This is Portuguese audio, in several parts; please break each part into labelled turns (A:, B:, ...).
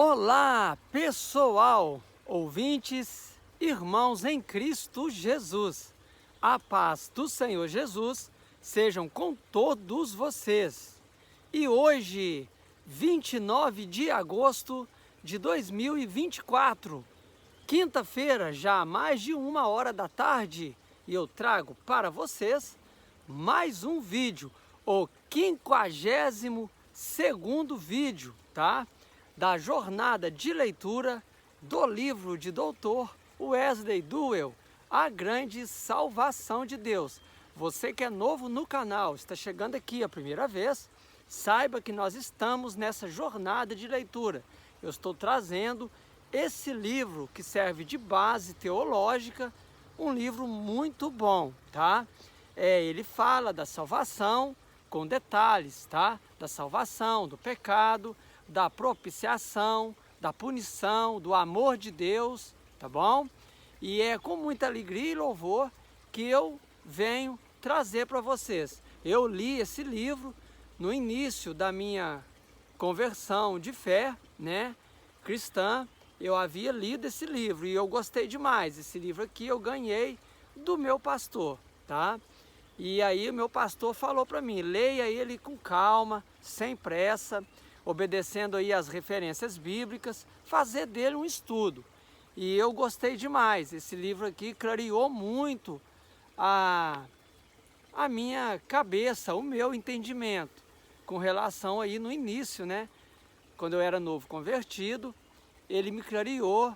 A: Olá, pessoal, ouvintes, irmãos em Cristo Jesus. A paz do Senhor Jesus sejam com todos vocês. E hoje, 29 de agosto de 2024, quinta-feira, já mais de 1h da tarde, e eu trago para vocês mais um vídeo, o 52º vídeo, tá? Da jornada de leitura do livro de Dr. Wesley Duewel, A Grande Salvação de Deus. Você que é novo no canal, está chegando aqui a primeira vez, saiba que nós estamos nessa jornada de leitura. Eu estou trazendo esse livro que serve de base teológica, um livro muito bom, tá? Ele fala da salvação com detalhes, tá? Da salvação, do pecado, da propiciação, da punição, do amor de Deus, tá bom? E é com muita alegria e louvor que eu venho trazer para vocês. Eu li esse livro no início da minha conversão de fé, né, cristã. Eu havia lido esse livro e eu gostei demais. Esse livro aqui eu ganhei do meu pastor, tá? E aí o meu pastor falou para mim, leia ele com calma, sem pressa, obedecendo aí as referências bíblicas, fazer dele um estudo. E eu gostei demais. Esse livro aqui clareou muito a minha cabeça, o meu entendimento, com relação aí no início, né? Quando eu era novo convertido, ele me clareou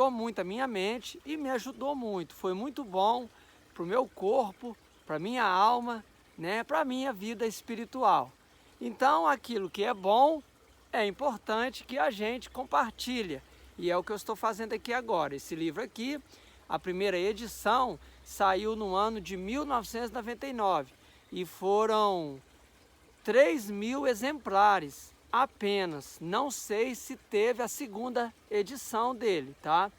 A: muito a minha mente e me ajudou muito. Foi muito bom para o meu corpo, para a minha alma, né? Para a minha vida espiritual. Então, aquilo que é bom, é importante que a gente compartilhe. E é o que eu estou fazendo aqui agora. Esse livro aqui, a primeira edição, saiu no ano de 1999. E foram 3.000 exemplares apenas. Não sei se teve a segunda edição dele, tá?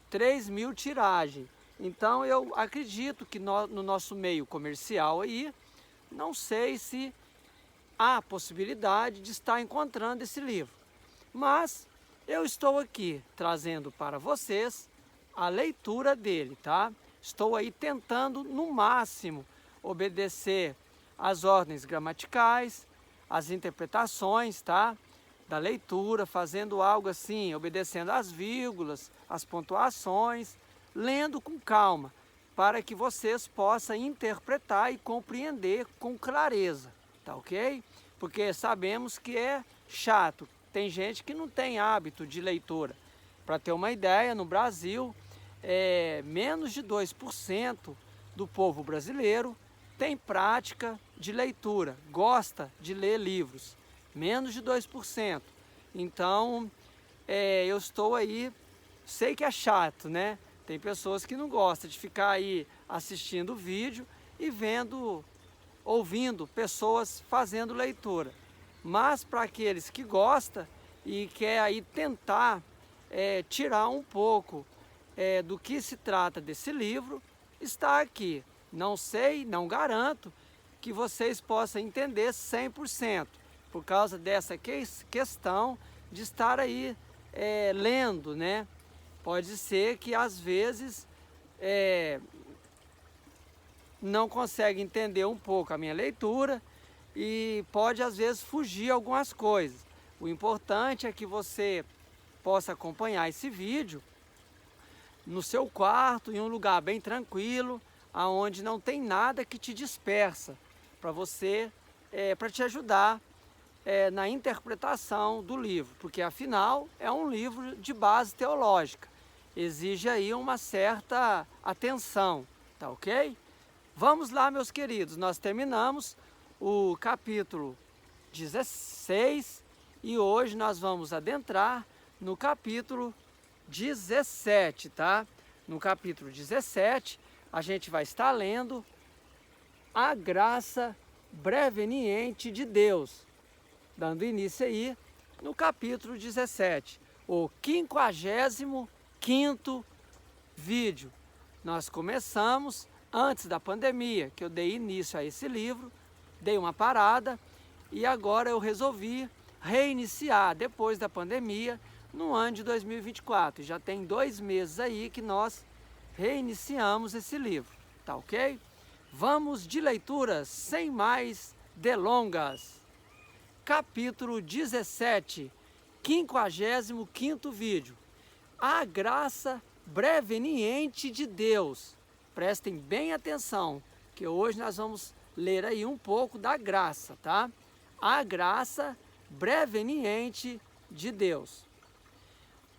A: 3.000 tiragem. Então, eu acredito que no nosso meio comercial aí, não sei se há possibilidade de estar encontrando esse livro. Mas eu estou aqui trazendo para vocês a leitura dele, tá? Estou aí tentando no máximo obedecer às ordens gramaticais, às interpretações, tá? Da leitura, fazendo algo assim, obedecendo às vírgulas, às pontuações, lendo com calma, para que vocês possam interpretar e compreender com clareza. Tá ok? Porque sabemos que é chato. Tem gente que não tem hábito de leitura. Para ter uma ideia, no Brasil, menos de 2% do povo brasileiro tem prática de leitura, gosta de ler livros. Menos de 2%. Então, eu estou aí, sei que é chato, né? Tem pessoas que não gostam de ficar aí assistindo o vídeo e ouvindo pessoas fazendo leitura. Mas para aqueles que gostam e quer aí tentar tirar um pouco do que se trata desse livro, está aqui. Não sei, não garanto que vocês possam entender 100%, por causa dessa questão de estar aí lendo, né? Pode ser que às vezes não consegue entender um pouco a minha leitura e pode às vezes fugir algumas coisas. O importante é que você possa acompanhar esse vídeo no seu quarto, em um lugar bem tranquilo, aonde não tem nada que te dispersa, para você, para te ajudar na interpretação do livro, porque afinal é um livro de base teológica, exige aí uma certa atenção, tá ok? Vamos lá, meus queridos, nós terminamos o capítulo 16 e hoje nós vamos adentrar no capítulo 17, tá? No capítulo 17, a gente vai estar lendo a graça preveniente de Deus, dando início aí no capítulo 17, o 55º vídeo. Nós começamos antes da pandemia, que eu dei início a esse livro, dei uma parada e agora eu resolvi reiniciar depois da pandemia no ano de 2024. Já tem 2 meses aí que nós reiniciamos esse livro, tá ok? Vamos de leitura sem mais delongas. Capítulo 17, 55º vídeo. A graça preveniente de Deus. Prestem bem atenção, que hoje nós vamos ler aí um pouco da graça, tá? A graça preveniente de Deus.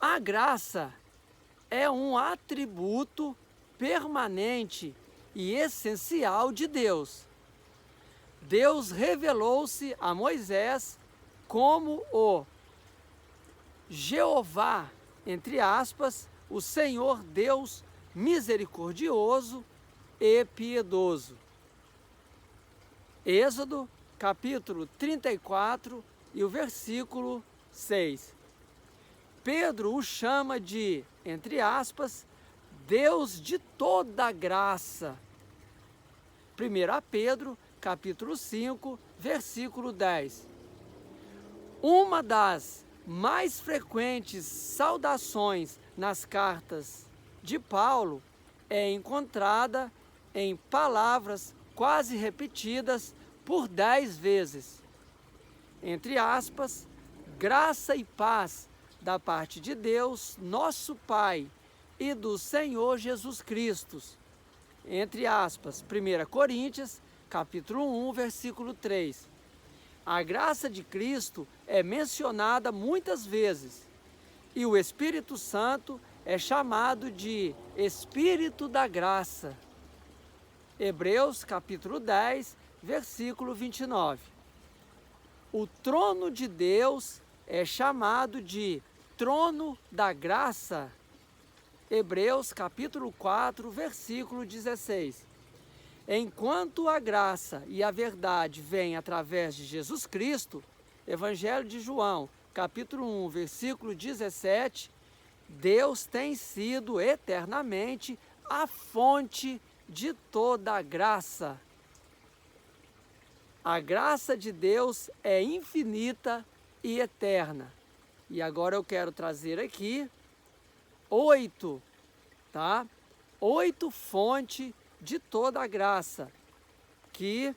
A: A graça é um atributo permanente e essencial de Deus. Deus revelou-se a Moisés como o Jeová, entre aspas, o Senhor Deus misericordioso e piedoso. Êxodo, capítulo 34 e o versículo 6. Pedro o chama de, entre aspas, Deus de toda graça. 1 Pedro, capítulo 5, versículo 10. Uma das mais frequentes saudações nas cartas de Paulo é encontrada em palavras quase repetidas por 10 vezes. Entre aspas, graça e paz da parte de Deus, nosso Pai, e do Senhor Jesus Cristo. Entre aspas, 1 Coríntios, capítulo 1, versículo 3. A graça de Cristo é mencionada muitas vezes, e o Espírito Santo é chamado de Espírito da Graça. Hebreus, capítulo 10, versículo 29. O trono de Deus é chamado de Trono da Graça. Hebreus, capítulo 4, versículo 16. Enquanto a graça e a verdade vêm através de Jesus Cristo, Evangelho de João, capítulo 1, versículo 17, Deus tem sido eternamente a fonte de toda a graça. A graça de Deus é infinita e eterna. E agora eu quero trazer aqui 8 fontes de toda a graça que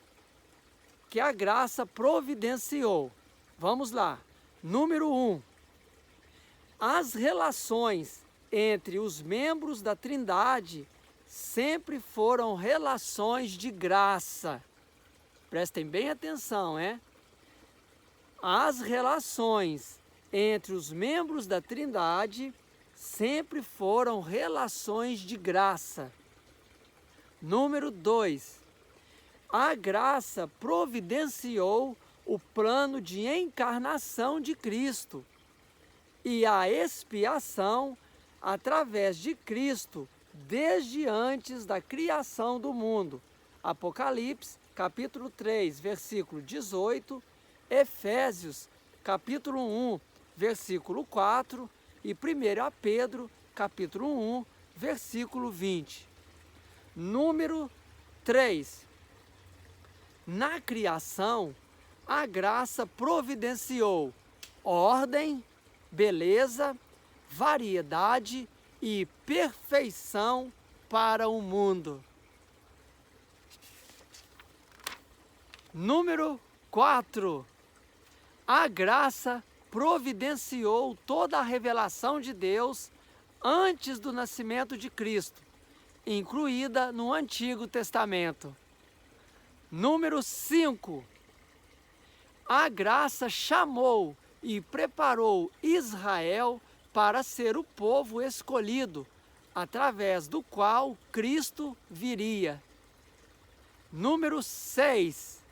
A: a graça providenciou. Vamos lá. Número 1. As relações entre os membros da Trindade sempre foram relações de graça. Prestem bem atenção, As relações entre os membros da Trindade sempre foram relações de graça. Número 2. A graça providenciou o plano de encarnação de Cristo e a expiação através de Cristo desde antes da criação do mundo. Apocalipse, capítulo 3, versículo 18, Efésios, capítulo 1, versículo 4 e 1 Pedro, capítulo 1, versículo 20. Número 3. Na criação, a graça providenciou ordem, beleza, variedade e perfeição para o mundo. Número 4. A graça providenciou toda a revelação de Deus antes do nascimento de Cristo, incluída no Antigo Testamento. Número 5. A graça chamou e preparou Israel para ser o povo escolhido, através do qual Cristo viria. Número 6.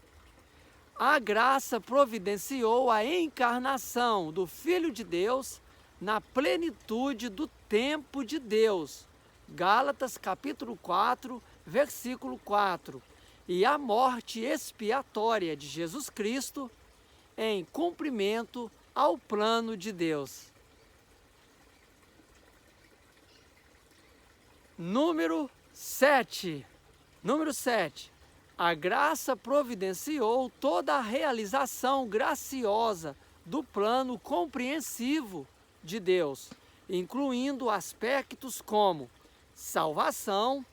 A: A graça providenciou a encarnação do Filho de Deus na plenitude do tempo de Deus. Gálatas capítulo 4, versículo 4. E a morte expiatória de Jesus Cristo em cumprimento ao plano de Deus. Número 7. A graça providenciou toda a realização graciosa do plano compreensivo de Deus, incluindo aspectos como salvação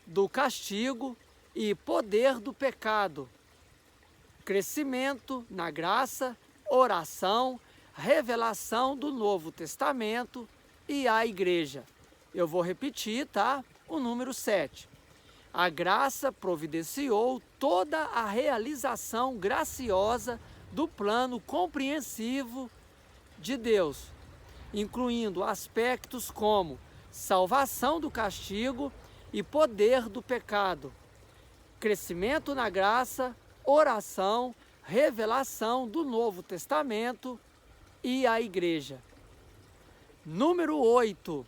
A: do castigo e poder do pecado, crescimento na graça, oração, revelação do Novo Testamento e a igreja. Eu vou repetir, tá? O número 7. A graça providenciou toda a realização graciosa do plano compreensivo de Deus, incluindo aspectos como salvação do castigo e poder do pecado, crescimento na graça, oração, revelação do Novo Testamento e a igreja. Número 8.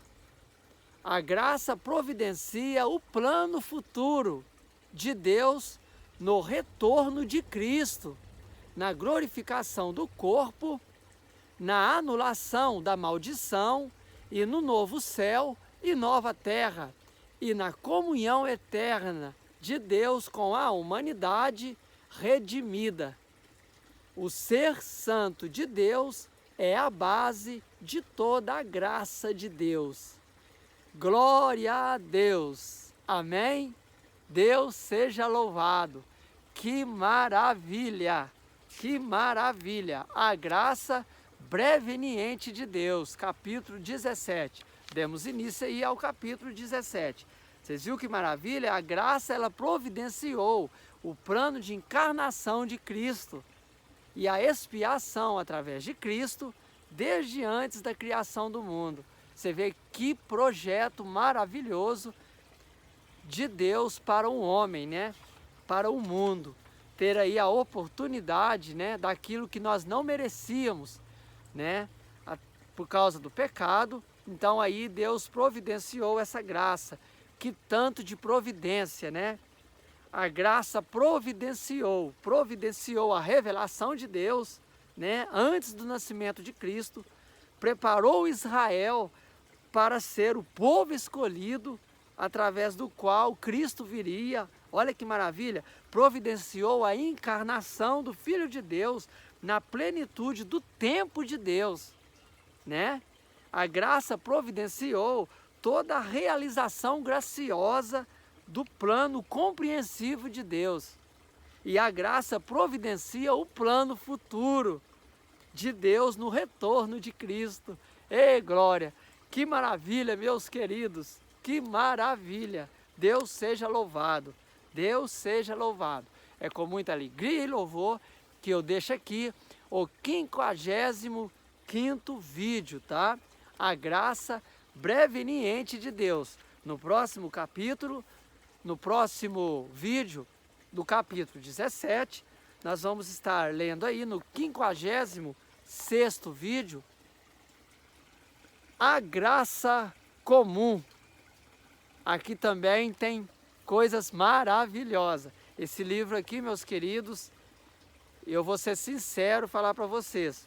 A: A graça providencia o plano futuro de Deus no retorno de Cristo, na glorificação do corpo, na anulação da maldição e no novo céu e nova terra, e na comunhão eterna de Deus com a humanidade redimida. O ser santo de Deus é a base de toda a graça de Deus. Glória a Deus. Amém? Deus seja louvado. Que maravilha! Que maravilha! A graça preveniente de Deus, capítulo 17. Demos início aí ao capítulo 17. Vocês viram que maravilha? A graça, ela providenciou o plano de encarnação de Cristo e a expiação através de Cristo desde antes da criação do mundo. Você vê que projeto maravilhoso de Deus para o homem, né? Para o mundo. Ter aí a oportunidade, né? Daquilo que nós não merecíamos, né? Por causa do pecado. Então aí Deus providenciou essa graça. Que tanto de providência, né? A graça providenciou a revelação de Deus, né? Antes do nascimento de Cristo. Preparou Israel para ser o povo escolhido, através do qual Cristo viria. Olha que maravilha! Providenciou a encarnação do Filho de Deus na plenitude do tempo de Deus, né? A graça providenciou toda a realização graciosa do plano compreensivo de Deus. E a graça providencia o plano futuro de Deus no retorno de Cristo. Ei, glória! Que maravilha, meus queridos! Que maravilha! Deus seja louvado! Deus seja louvado! É com muita alegria e louvor que eu deixo aqui o 55º vídeo, tá? A graça preveniente de Deus. No próximo capítulo, no próximo vídeo do capítulo 17, nós vamos estar lendo aí no 56º vídeo, a graça comum. Aqui também tem coisas maravilhosas. Esse livro aqui, meus queridos, eu vou ser sincero falar para vocês.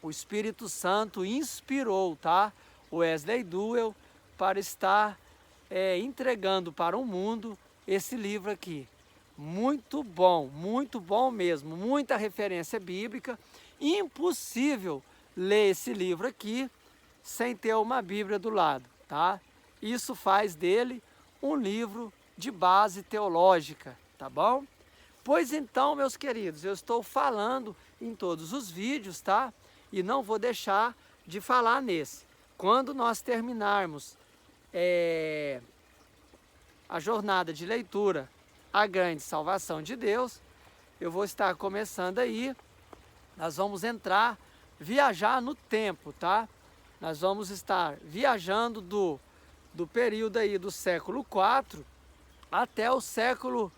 A: O Espírito Santo inspirou, tá? O Wesley Duell para estar entregando para o mundo esse livro aqui. Muito bom mesmo. Muita referência bíblica. Impossível ler esse livro aqui sem ter uma Bíblia do lado, tá? Isso faz dele um livro de base teológica, tá bom? Pois então, meus queridos, eu estou falando em todos os vídeos, tá? E não vou deixar de falar nesse. Quando nós terminarmos a jornada de leitura, a grande salvação de Deus, eu vou estar começando aí, nós vamos viajar no tempo, tá? Nós vamos estar viajando do período aí do século IV até o século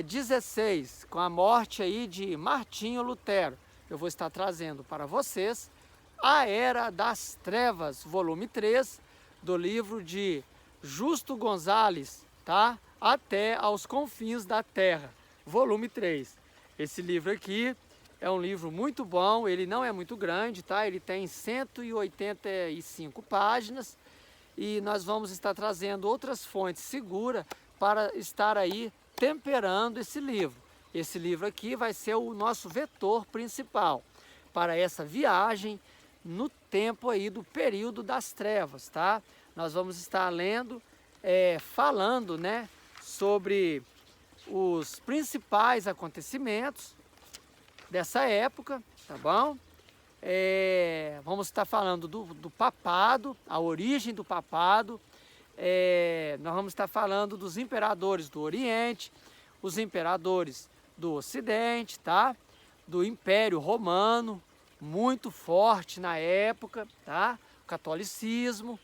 A: XVI, com a morte aí de Martinho Lutero. Eu vou estar trazendo para vocês A Era das Trevas, volume 3, do livro de Justo Gonzalez, tá? Até aos Confins da Terra, volume 3. Esse livro aqui é um livro muito bom, ele não é muito grande, tá? Ele tem 185 páginas e nós vamos estar trazendo outras fontes seguras para estar aí temperando esse livro. Esse livro aqui vai ser o nosso vetor principal para essa viagem no tempo aí do período das trevas, tá? Nós vamos estar lendo, falando, né, sobre os principais acontecimentos dessa época, tá bom? Vamos estar falando do papado, a origem do papado. Nós vamos estar falando dos imperadores do Oriente, os imperadores do Ocidente, tá? Do Império Romano, muito forte na época, tá? O catolicismo.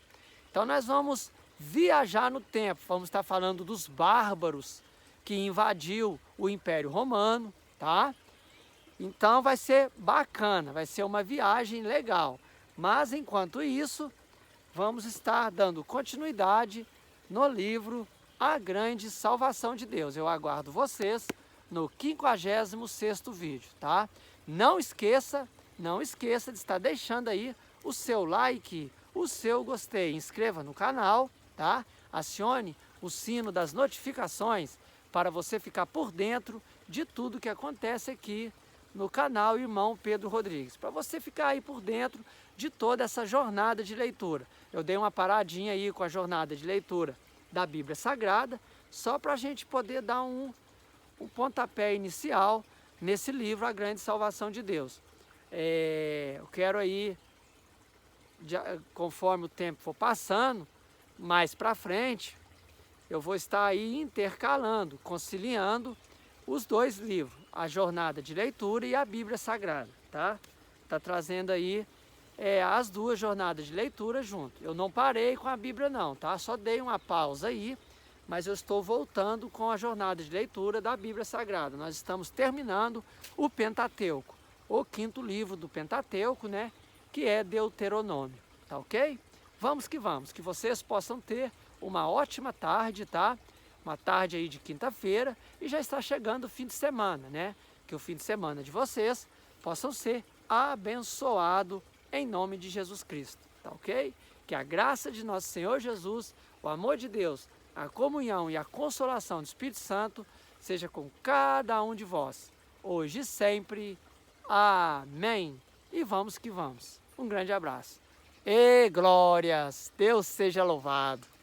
A: Então nós vamos viajar no tempo, vamos estar falando dos bárbaros que invadiu o Império Romano, tá? Então vai ser bacana, vai ser uma viagem legal. Mas enquanto isso, vamos estar dando continuidade no livro A Grande Salvação de Deus. Eu aguardo vocês no 56º vídeo, tá? Não esqueça de estar deixando aí o seu like, o seu gostei. Inscreva no canal, tá? Acione o sino das notificações para você ficar por dentro de tudo que acontece aqui no canal Irmão Pedro Rodrigues, para você ficar aí por dentro de toda essa jornada de leitura. Eu dei uma paradinha aí com a jornada de leitura da Bíblia Sagrada, só para a gente poder dar um pontapé inicial nesse livro, A Grande Salvação de Deus. Eu quero aí, conforme o tempo for passando, mais para frente, eu vou estar aí intercalando, conciliando os dois livros, a jornada de leitura e a Bíblia Sagrada, tá? Tá trazendo aí as duas jornadas de leitura junto. Eu não parei com a Bíblia não, tá? Só dei uma pausa aí, mas eu estou voltando com a jornada de leitura da Bíblia Sagrada. Nós estamos terminando o Pentateuco, o 5º livro do Pentateuco, né? Que é Deuteronômio, tá ok? Vamos, que vocês possam ter uma ótima tarde, tá? Uma tarde aí de quinta-feira, e já está chegando o fim de semana, né? Que o fim de semana de vocês possam ser abençoado em nome de Jesus Cristo, tá ok? Que a graça de nosso Senhor Jesus, o amor de Deus, a comunhão e a consolação do Espírito Santo seja com cada um de vós, hoje e sempre. Amém. E vamos que vamos. Um grande abraço. E glórias, Deus seja louvado.